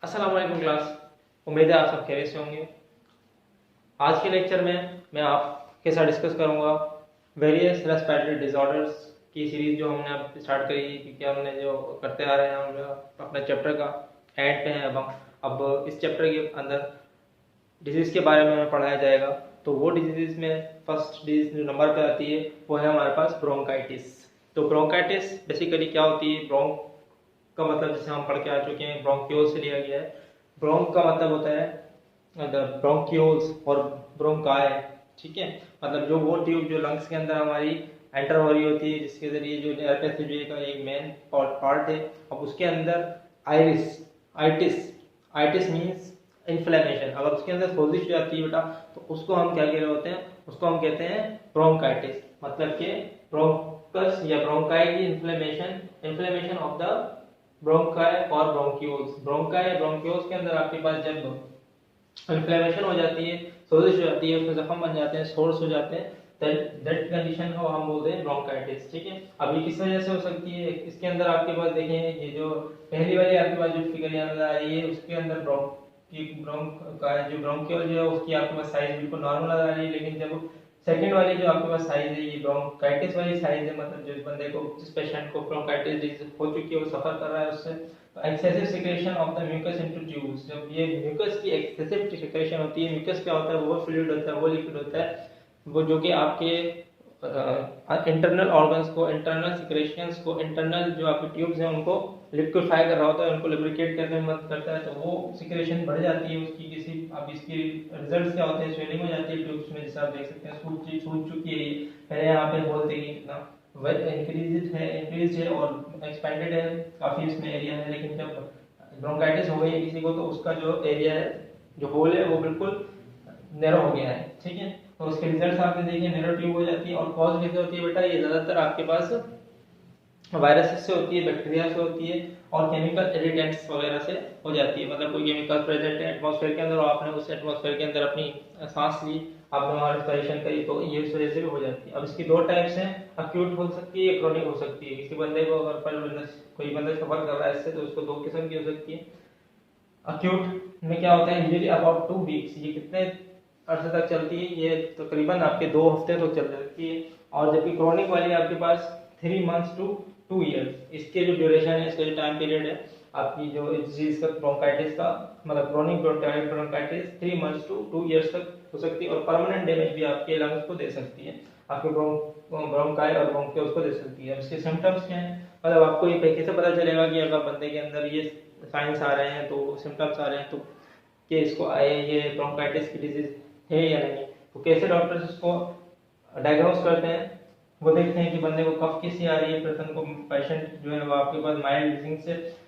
अस्सलाम वालेकुम क्लास। उम्मीद है आप सब खैरियत से होंगे। आज के लेक्चर में मैं आपके साथ डिस्कस करूंगा वेरियस रेस्पिरेटरी डिसऑर्डर्स की सीरीज जो हमने अब स्टार्ट करी है, क्योंकि हमने जो करते आ रहे हैं हम अपने चैप्टर का एंड पे हैं। अब इस चैप्टर के अंदर डिजीज़ के बारे में हमें पढ़ाया जाएगा। तो वो डिजीज़ में फर्स्ट डिजीज जो नंबर पे आती है वो है हमारे पास ब्रोंकाइटिस। तो ब्रोंकाइटिस बेसिकली क्या होती है? ब्रोंक का मतलब जैसे हम पढ़ के आ चुके हैं, ब्रोंक्योल से लिया गया है। ब्रोंक का मतलब होता है ब्रोंक्यूल्स और ब्रोंकाई, ठीक है। मतलब जो वो ट्यूब जो लंग्स के अंदर हमारी एंटर हो रही होती है, जिसके जरिए जो एयर पैसेजवे का एक मेन पार्ट है। अब उसके अंदर iris itis itis means inflammation. अगर उसके अंदर सोजिश हो जाती है बेटा, तो उसको हम क्या कह रहे होते हैं? उसको हम कहते हैं ब्रोंकाइटिस। मतलब कि ब्रोंकस या ब्रोंकाई की इन्फ्लेमेशन ऑफ द ब्रोंकाई और ब्रोंक्यूल्स। ब्रोंकाई या ब्रोंक्यूल्स के अंदर आपके पास जब इन्फ्लेमेशन हो जाती है, सोजिश हो जाती है, उसमें जख्म बन जाते हैं, सोर्स हो जाते हैं, दैट कंडीशन को हम बोलते हैं ब्रोंकाइटिस, ठीक है। अब ये किस वजह से हो सकती है? इसके अंदर आपके पास देखें, ये जो पहली वाली आपके पास जो फिगर यहाँ नजर आ रही है, उसके अंदर ब्रोंक का जो ब्रोंक्यूल जो है उसकी आपके पास साइज बिल्कुल नॉर्मल नजर आ रही है। लेकिन जब सेकंड वाली जो आपके पास साइज है, ये ब्रोंकाइटिस वाली साइज है, मतलब जिस बंदे को, जिस पेशेंट को ब्रोंकाइटिस डिजीज हो चुकी है, वो सफर कर रहा है उससे, तो excessive secretion of the mucus into tubes. जब ये म्यूकस की एक्सेसिव सिक्रेशन होती है, म्यूकस क्या होता है? वो फ्लूइड होता है, वो लिक्विड होता है, वो जो कि आपके इंटरनल ऑर्गन्स को, इंटरनल सिक्रेशंस को, इंटरनल जो आपके ट्यूब्स हैं उनको लिक्विफाई कर रहा होता है, उनको लुब्रिकेट करने में मदद करता है। तो वो सिक्रेशन बढ़ जाती है उसकी किसी, अब इसकी रिजल्ट्स क्या होते हैं? स्वेलिंग हो जाती है ट्यूब्स में, जैसे आप देख सकते हैं सूज चुकी है। पहले यहाँ पे बोलते हैं कितना इंक्रीज है और एक्सपेंडेड है, काफी इसमें एरिया है। लेकिन जब ब्रोंकाइटिस हो गई है किसी को, तो उसका जो एरिया है, जो होल है, वो बिल्कुल नैरो हो गया है, ठीक है। तो उसके रिजल्ट्स आपने देखे, नैरो ट्यूब हो जाती है। और कॉज कैसे होती है बेटा? ये ज्यादातर आपके पास वायरस से होती है, बैक्टीरिया से होती है, और केमिकल इरिटेंट्स वगैरह से हो जाती है। मतलब कोई केमिकल प्रेजेंट है एटमॉस्फेयर के अंदर और आपने उस एटमॉस्फेयर के अंदर अपनी सांस ली, आपने वहां रेस्पिरेशन करी, तो ये इस वजह से भी हो जाती है। अब इसकी दो टाइप्स हैं, अक्यूट हो सकती है, क्रोनिक हो सकती है। किसी बंदे को अगर कोई बंदा सफर कर रहा है इससे, तो उसको दो किस्म की हो सकती है। अक्यूट में क्या होता है? यूजुअली अबाउट 2 वीक्स, ये कितने अरसे तक चलती है? ये तकरीबन आपके 2 हफ्ते तक चल जाती है। और जबकि क्रोनिक वाली आपके पास 3 मंथ्स टू 2 ईयर्स, इसके जो ड्यूरेशन है, इसका जो टाइम पीरियड है आपकी जो डिजीज का, ब्रोंकाइटिस का, मतलब chronic bronchitis 3 months to 2 years तक हो सकती है, और परमानेंट डैमेज भी आपके लंग्स को दे सकती है, आपके ब्रोंकाई और ब्रोंक्यूल्स को दे सकती है। अब इसके सिम्टम्स क्या हैं? मतलब आपको ये कैसे पता चलेगा कि अगर बंदे के अंदर ये साइंस आ रहे हैं, तो सिम्टम्स आ रहे हैं, तो कि इसको आए ये ब्रोंकाइटिस की डिजीज है या नहीं? तो कैसे डॉक्टर्स इसको डायग्नोस करते हैं? वो देखते हैं कि बंदे को कफ कैसी आ रही है, पर्सन को, पेशेंट जो है वो आपके पास माइल्ड डिजीज से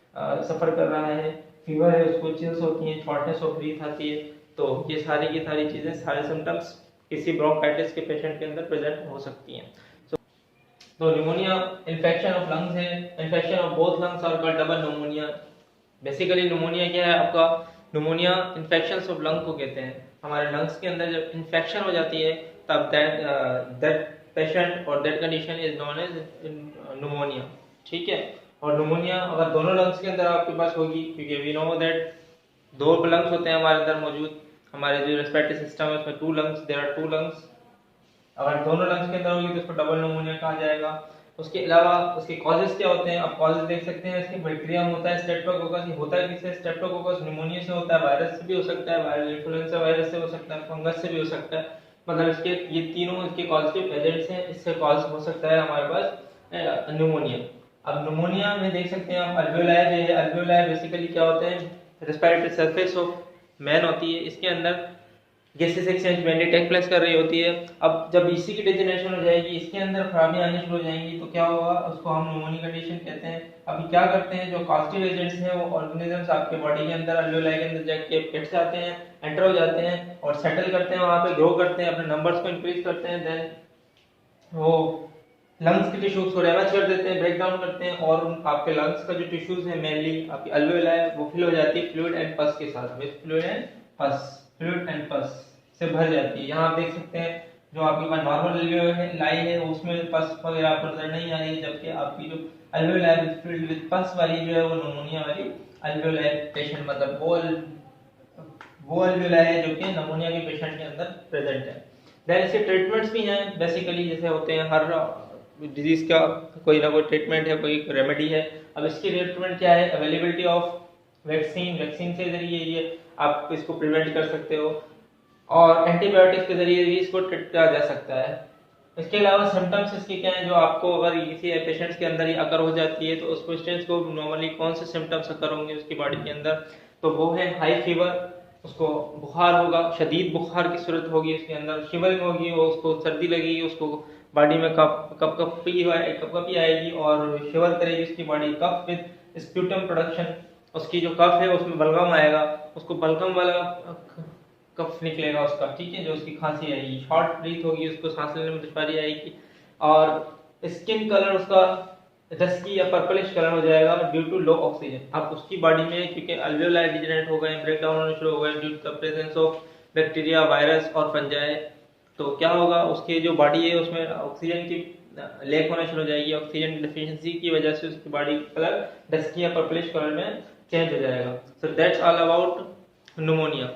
सफर कर रहा है, फीवर है, उसको चिल्स होती है, शॉर्टनेस ऑफ ब्रीथ आती है। तो ये सारी की सारी चीजें, सारे सिम्टम्स किसी ब्रोंकाइटिस के पेशेंट के अंदर प्रेजेंट हो सकती हैं। तो न्यूमोनिया इन्फेक्शन ऑफ लंग्स है, इन्फेक्शन ऑफ बोथ लंग्स और called double pneumonia. Basically pneumonia क्या है आपका? न्यूमोनिया इन्फेक्शन ऑफ लंग को कहते हैं। हमारे लंग्स के अंदर जब इन्फेक्शन हो जाती है, तब दैट पेशेंट और that condition is known as pneumonia, ठीक है। और न्यूमोनिया अगर दोनों लंग्स के अंदर आपके पास होगी, क्योंकि वी नो दैट 2 लंग्स होते हैं हमारे अंदर मौजूद, हमारे जो रेस्पिरेटरी सिस्टम है उसमें 2 लंग्स, देयर आर 2 लंग्स। अगर दोनों लंग्स के अंदर होगी तो उसको डबल न्यूमोनिया कहा जाएगा। उसके अलावा उसके कॉजेज क्या होते हैं? आप कॉजेज देख सकते हैं, इसके बैक्टीरिया में होता है स्ट्रेप्टोकोकस। ये होता है किससे? स्ट्रेप्टोकोकस न्यूमोनिया से होता है, वायरस से भी हो सकता है, वायरल इन्फ्लुएंजा वायरस से हो सकता है, फंगस से भी हो सकता है। मतलब इसके ये तीनों इसके कॉजेटिव एजेंट्स हैं, इससे कॉज हो सकता है हमारे पास न्यूमोनिया। अब न्यूमोनिया में देख सकते हैं आप अल्वेओलाई जो है, अल्वेओलाई बेसिकली क्या होते हैं? रेस्पिरेटरी सरफेस ऑफ मैन होती है, इसके अंदर gases exchange mainly take place कर रही होती है। अब जब इसी की डिजनरेशन हो जाएगी, इसके अंदर खराबी आनी शुरू हो जाएंगी, तो क्या होगा? उसको हम न्यूमोनिक कंडीशन कहते हैं। अभी क्या करते हैं, जो कॉजेटिव एजेंट्स हैं वो ऑर्गेनिजम्स आपके बॉडी के अंदर अल्वेओलाई के अंदर जाके बैठ जाते हैं, एंटर हो जाते हैं और सेटल करते हैं, वहां पे ग्रो करते हैं, अपने नंबर्स को इंक्रीज करते हैं। देन वो लंग्स के टिश्यूज को डैमेज कर देते हैं, ब्रेक डाउन करते हैं, और आपके लंग्स का जो टिश्यूज है, मेनली आपकी अल्वेओलाई, वो फिल हो जाती है फ्लूइड एंड पस के साथ, विद फ्लूइड एंड पस से भर जाती है। यहाँ आप देख सकते हैं जो आपके पास नॉर्मल अल्वेओलाई है उसमें पस वगैरह आपको नजर नहीं आ रही है, जबकि आपकी जो अल्वेओलाई फिल्ड विद पस वाली जो है वो न्यूमोनिया वाली अल्वेओलाई पेशेंट मतलब वो अल्वेओलाई है जो कि नमूनिया के पेशेंट के अंदर प्रेजेंट है। देन इसके ट्रीटमेंट्स भी हैं बेसिकली, जैसे होते हैं हर डिजीज का कोई ना कोई ट्रीटमेंट है, कोई रेमेडी है। अब इसकी ट्रीटमेंट क्या है, अवेलेबिलिटी ऑफ वैक्सीन के जरिए ये आप इसको प्रिवेंट कर सकते हो, और एंटीबायोटिक्स के जरिए भी इसको ट्रीट किया जा सकता है। इसके अलावा सिम्टम्स इसके क्या हैं, जो आपको अगर किसी पेशेंट्स के अंदर ही अकर हो जाती है तो उस पेशेंट्स को नॉर्मली कौन से सिम्टम्स अकर होंगे उसकी बॉडी के अंदर, तो वो है हाई फीवर, उसको बुखार होगा, शदीद बुखार की सूरत होगी, उसके अंदर शिवरिंग होगी, वो उसको सर्दी लगेगी, उसको बॉडी में कपकपी आएगी और शिवर करेगी उसकी body, cough with sputum production, उसकी जो कफ है उसमें बलगम आएगा, उसको बलगम वाला कफ निकलेगा उसका, ठीक है, जो उसकी खांसी आएगी, शॉर्ट ब्रीथ होगी, उसको सांस लेने में दुश्वारी आएगी, और स्किन कलर उसका डस्की या पर्पलिश कलर हो जाएगा ड्यू टू लो ऑक्सीजन। अब उसकी बॉडी में क्योंकि अल्वेओलाई डिजेनरेट हो गए, ब्रेक डाउन होने शुरू हो गए due to the presence of bacteria, virus और फंजाई, तो क्या होगा, उसकी जो बॉडी है उसमें ऑक्सीजन की लैक होना शुरू हो जाएगी, ऑक्सीजन डिफिशिएंसी की वजह से उसकी बॉडी कलर डस्की या पर्पलिश कलर में चेंज हो जाएगा। So that's all about pneumonia.